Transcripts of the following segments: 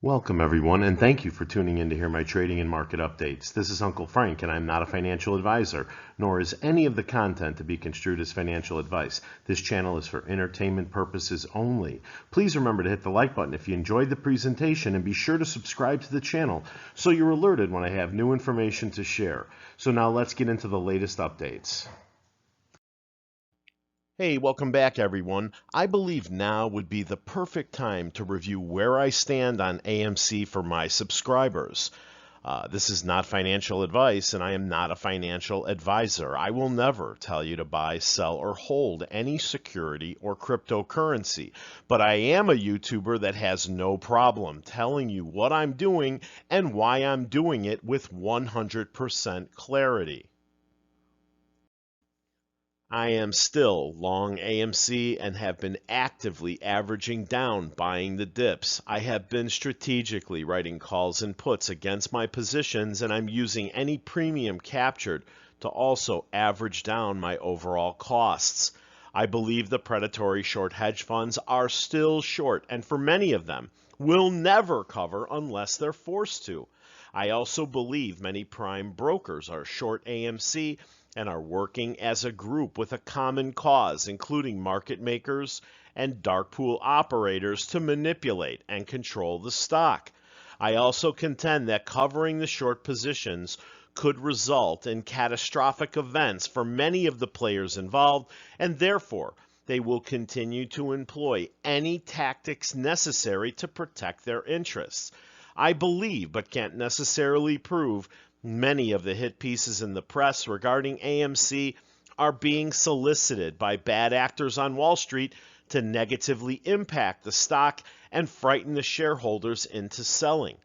Welcome, everyone, and thank you for tuning in to hear my trading and market updates. This is Uncle Frank, and I'm not a financial advisor, nor is any of the content to be construed as financial advice. This channel is for entertainment purposes only. Please remember to hit the like button if you enjoyed the presentation, and be sure to subscribe to the channel so you're alerted when I have new information to share. So now let's get into the latest updates. Hey, welcome back, everyone. I believe now would be the perfect time to review where I stand on AMC for my subscribers. This is not financial advice, and I am not a financial advisor. I will never tell you to buy, sell, or hold any security or cryptocurrency. But I am a YouTuber that has no problem telling you what I'm doing and why I'm doing it with 100% clarity. I am still long AMC and have been actively averaging down buying the dips. I have been strategically writing calls and puts against my positions, and I'm using any premium captured to also average down my overall costs. I believe the predatory short hedge funds are still short, and for many of them, will never cover unless they're forced to. I also believe many prime brokers are short AMC and are working as a group with a common cause, including market makers and dark pool operators, to manipulate and control the stock. I also contend that covering the short positions could result in catastrophic events for many of the players involved, and therefore they will continue to employ any tactics necessary to protect their interests. I believe, but can't necessarily prove, many of the hit pieces in the press regarding AMC are being solicited by bad actors on Wall Street to negatively impact the stock and frighten the shareholders into selling.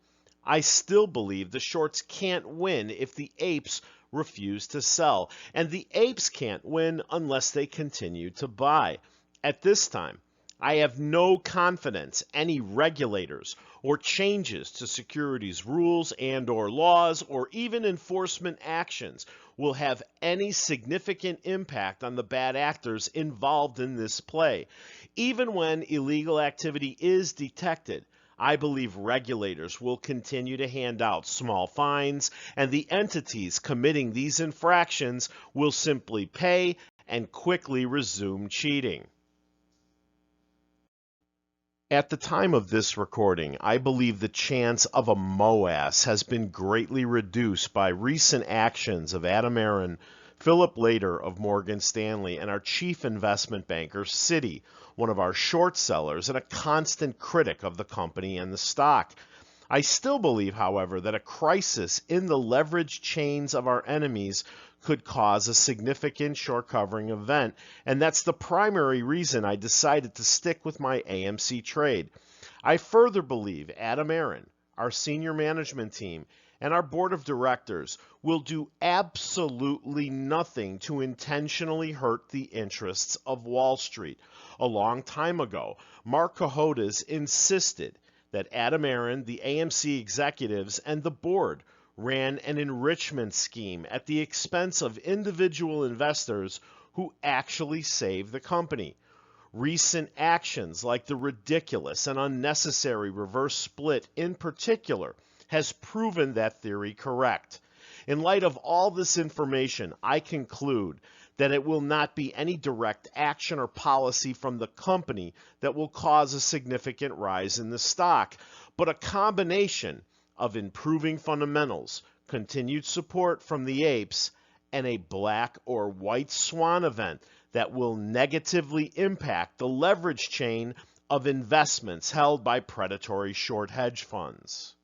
I still believe the shorts can't win if the apes refuse to sell, and the apes can't win unless they continue to buy. At this time, I have no confidence any regulators or changes to securities rules and or laws or even enforcement actions will have any significant impact on the bad actors involved in this play. Even when illegal activity is detected, I believe regulators will continue to hand out small fines, and the entities committing these infractions will simply pay and quickly resume cheating. At the time of this recording, I believe the chance of a MOAS has been greatly reduced by recent actions of Adam Aron, Philip Lader of Morgan Stanley, and our chief investment banker, Citi, one of our short sellers and a constant critic of the company and the stock. I still believe, however, that a crisis in the leverage chains of our enemies could cause a significant short covering event, and that's the primary reason I decided to stick with my AMC trade. I further believe Adam Aron, our senior management team, and our board of directors will do absolutely nothing to intentionally hurt the interests of Wall Street. A long time ago, Mark Cohodes insisted that Adam Aron, the AMC executives, and the board ran an enrichment scheme at the expense of individual investors who actually saved the company. Recent actions like the ridiculous and unnecessary reverse split in particular has proven that theory correct. In light of all this information, I conclude that it will not be any direct action or policy from the company that will cause a significant rise in the stock, but a combination of improving fundamentals, continued support from the apes, and a black or white swan event that will negatively impact the leverage chain of investments held by predatory short hedge funds.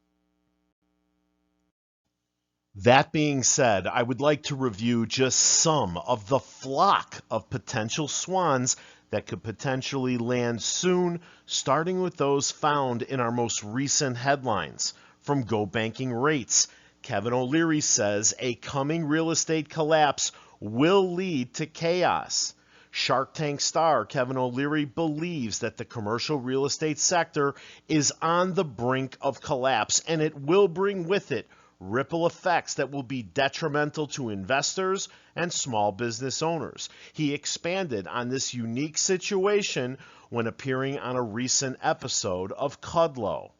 That being said, I would like to review just some of the flock of potential swans that could potentially land soon, starting with those found in our most recent headlines. From Go Banking Rates, Kevin O'Leary says a coming real estate collapse will lead to chaos. Shark Tank star Kevin O'Leary believes that the commercial real estate sector is on the brink of collapse, and it will bring with it ripple effects that will be detrimental to investors and small business owners. He expanded on this unique situation when appearing on a recent episode of Kudlow.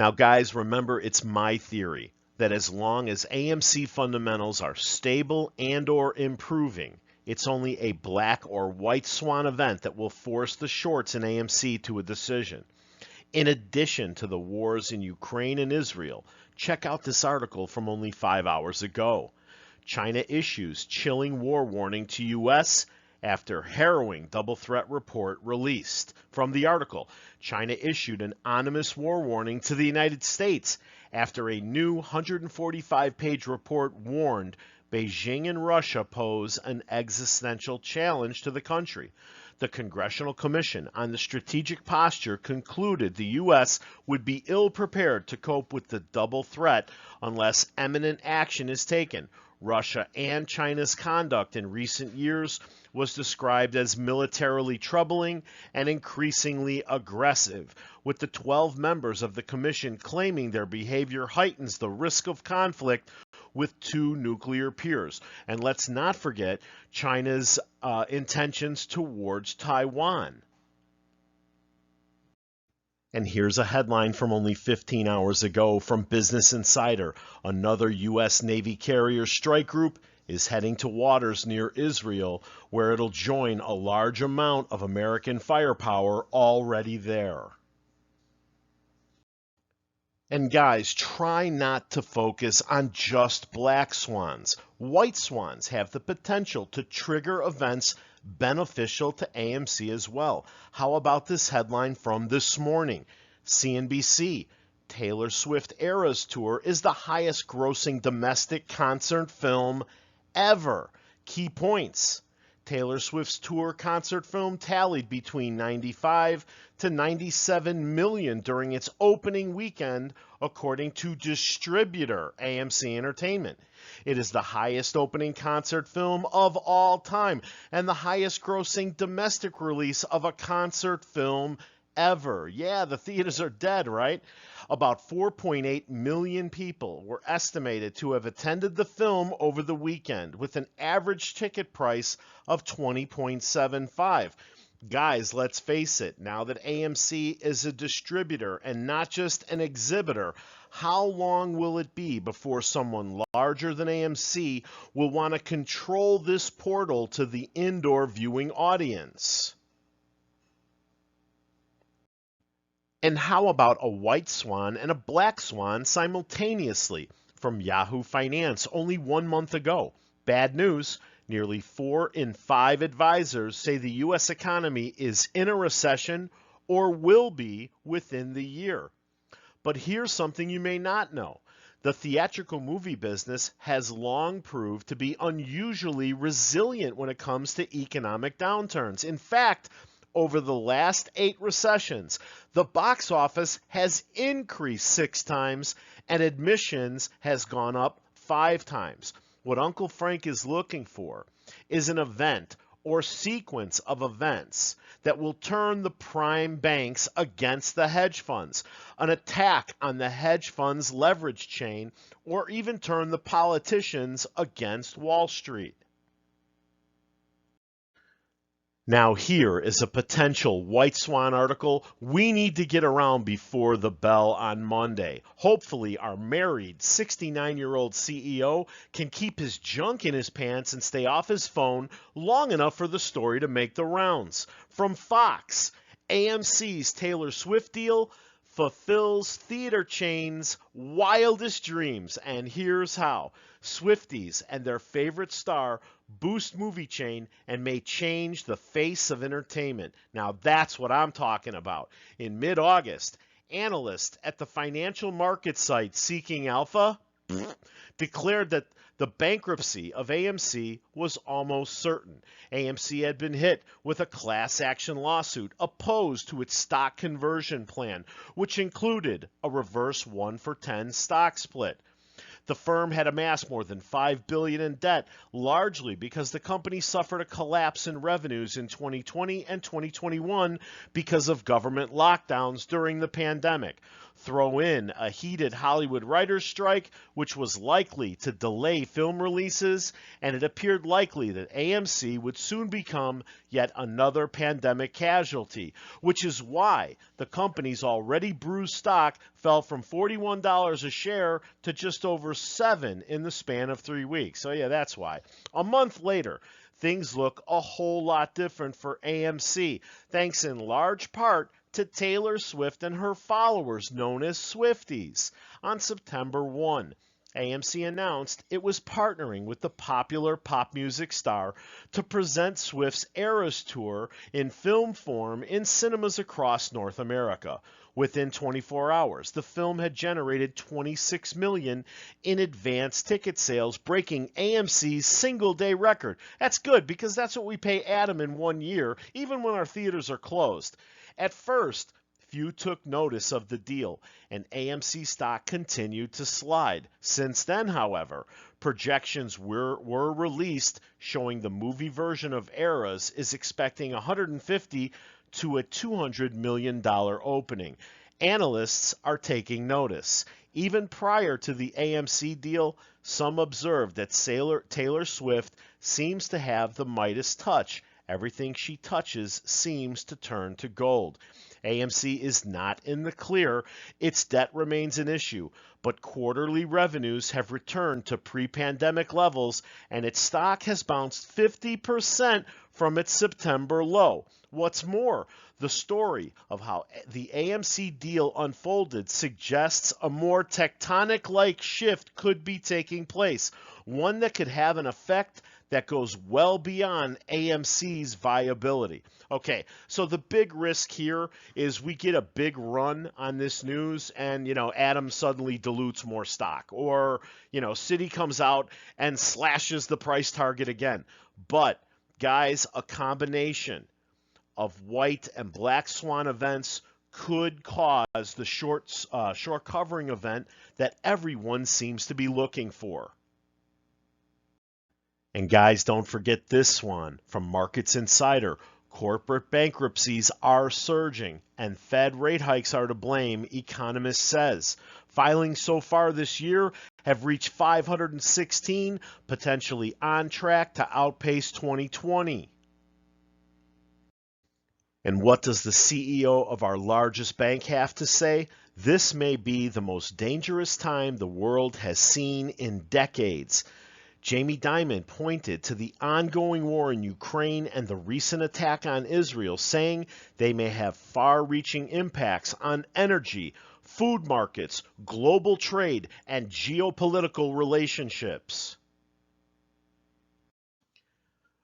Now, guys, remember, it's my theory that as long as AMC fundamentals are stable and or improving, it's only a black or white swan event that will force the shorts in AMC to a decision. In addition to the wars in Ukraine and Israel, check out this article from only 5 hours ago. China issues chilling war warning to U.S. after harrowing double threat report released. From the article, China issued an ominous war warning to the United States after a new 145-page report warned Beijing and Russia pose an existential challenge to the country. The Congressional Commission on the Strategic Posture concluded the U.S. would be ill-prepared to cope with the double threat unless imminent action is taken. Russia and China's conduct in recent years was described as militarily troubling and increasingly aggressive, with the 12 members of the commission claiming their behavior heightens the risk of conflict with two nuclear peers. And let's not forget China's intentions towards Taiwan. And here's a headline from only 15 hours ago from Business Insider. Another U.S. Navy carrier strike group is heading to waters near Israel, where it'll join a large amount of American firepower already there. And guys, try not to focus on just black swans. White swans have the potential to trigger events beneficial to AMC as well. How about this headline from this morning? CNBC, Taylor Swift Eras Tour is the highest grossing domestic concert film ever. Key points. Taylor Swift's tour concert film tallied between 95 to 97 million during its opening weekend, according to distributor AMC Entertainment. It is the highest opening concert film of all time and the highest grossing domestic release of a concert film ever. Yeah, the theaters are dead, right? About 4.8 million people were estimated to have attended the film over the weekend, with an average ticket price of $20.75. Guys, let's face it, now that AMC is a distributor and not just an exhibitor, how long will it be before someone larger than AMC will want to control this portal to the indoor viewing audience? And how about a white swan and a black swan simultaneously? From Yahoo Finance only 1 month ago. Bad news, nearly 4 in 5 advisors say the U.S. economy is in a recession or will be within the year. But here's something you may not know. The theatrical movie business has long proved to be unusually resilient when it comes to economic downturns. In fact, over the last 8 recessions, the box office has increased 6 times and admissions has gone up 5 times. What Uncle Frank is looking for is an event or sequence of events that will turn the prime banks against the hedge funds, an attack on the hedge funds' leverage chain, or even turn the politicians against Wall Street. Now here is a potential white swan article we need to get around before the bell on Monday. Hopefully our married 69-year-old CEO can keep his junk in his pants and stay off his phone long enough for the story to make the rounds. From Fox, AMC's Taylor Swift deal fulfills theater chains' wildest dreams, and here's how. Swifties and their favorite star boost movie chain and may change the face of entertainment. Now that's what I'm talking about. In mid-August, analysts at the financial market site Seeking Alpha declared that the bankruptcy of AMC was almost certain. AMC had been hit with a class action lawsuit opposed to its stock conversion plan, which included a reverse 1-for-10 stock split. The firm had amassed more than $5 billion in debt, largely because the company suffered a collapse in revenues in 2020 and 2021 because of government lockdowns during the pandemic. Throw in a heated Hollywood writers' strike, which was likely to delay film releases, and it appeared likely that AMC would soon become yet another pandemic casualty, which is why the company's already bruised stock fell from $41 a share to just over $7 in the span of 3 weeks. So yeah, that's why. A month later, things look a whole lot different for AMC, thanks in large part to Taylor Swift and her followers, known as Swifties. On September 1, AMC announced it was partnering with the popular pop music star to present Swift's Eras Tour in film form in cinemas across North America. Within 24 hours, the film had generated $26 million in advance ticket sales, breaking AMC's single-day record. That's good because that's what we pay Adam in 1 year, even when our theaters are closed. At first, few took notice of the deal, and AMC stock continued to slide. Since then, however, projections were released showing the movie version of Eras is expecting $150 to a $200 million opening. Analysts are taking notice. Even prior to the AMC deal, some observed that Taylor Swift seems to have the Midas touch. Everything she touches seems to turn to gold. AMC is not in the clear. Its debt remains an issue, but quarterly revenues have returned to pre-pandemic levels, and its stock has bounced 50% from its September low. What's more, the story of how the AMC deal unfolded suggests a more tectonic-like shift could be taking place, one that could have an effect that goes well beyond AMC's viability. Okay, so the big risk here is we get a big run on this news and, Adam suddenly dilutes more stock, or, Citi comes out and slashes the price target again. But, guys, a combination of white and black swan events could cause the short covering event that everyone seems to be looking for. And guys, don't forget this one from Markets Insider. Corporate bankruptcies are surging, and Fed rate hikes are to blame, economist says. Filings so far this year have reached 516, potentially on track to outpace 2020. And what does the CEO of our largest bank have to say? This may be the most dangerous time the world has seen in decades. Jamie Dimon pointed to the ongoing war in Ukraine and the recent attack on Israel, saying they may have far-reaching impacts on energy, food markets, global trade, and geopolitical relationships.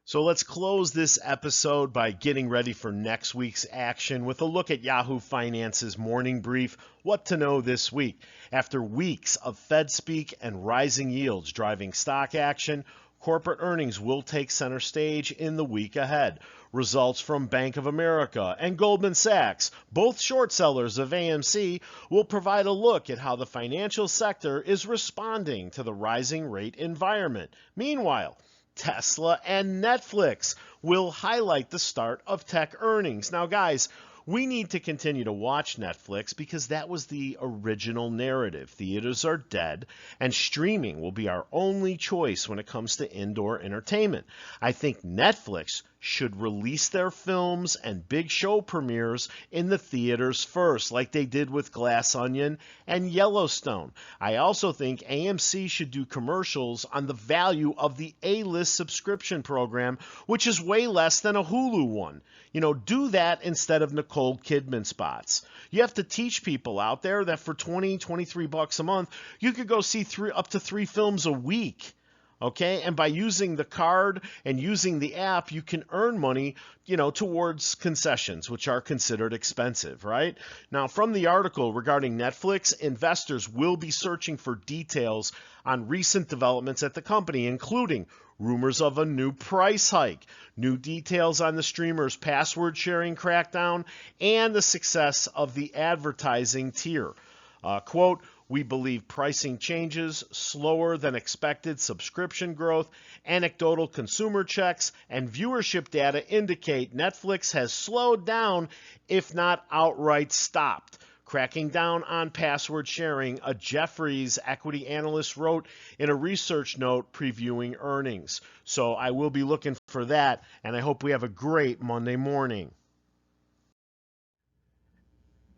So let's close this episode by getting ready for next week's action with a look at Yahoo Finance's morning brief, What to Know This Week. After weeks of Fed speak and rising yields driving stock action, corporate earnings will take center stage in the week ahead. Results from Bank of America and Goldman Sachs, both short sellers of AMC, will provide a look at how the financial sector is responding to the rising rate environment. Meanwhile, Tesla and Netflix will highlight the start of tech earnings. Now, guys, we need to continue to watch Netflix because that was the original narrative. Theaters are dead, and streaming will be our only choice when it comes to indoor entertainment. I think Netflix should release their films and big show premieres in the theaters first, like they did with Glass Onion and Yellowstone. I also think AMC should do commercials on the value of the A-list subscription program, which is way less than a Hulu one. Do that instead of Nicole Kidman spots. You have to teach people out there that for $20, $23 a month, you could go see up to 3 films a week. Okay, and by using the card and using the app, you can earn money, towards concessions, which are considered expensive, right? Now, from the article regarding Netflix, investors will be searching for details on recent developments at the company, including rumors of a new price hike, new details on the streamer's password sharing crackdown, and the success of the advertising tier. Quote, we believe pricing changes, slower than expected subscription growth, anecdotal consumer checks, and viewership data indicate Netflix has slowed down, if not outright stopped. cracking down on password sharing, a Jefferies equity analyst wrote in a research note previewing earnings. So I will be looking for that, and I hope we have a great Monday morning.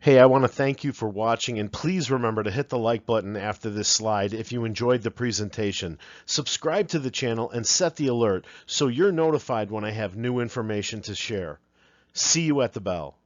Hey, I want to thank you for watching, and please remember to hit the like button after this slide if you enjoyed the presentation. Subscribe to the channel and set the alert so you're notified when I have new information to share. See you at the bell.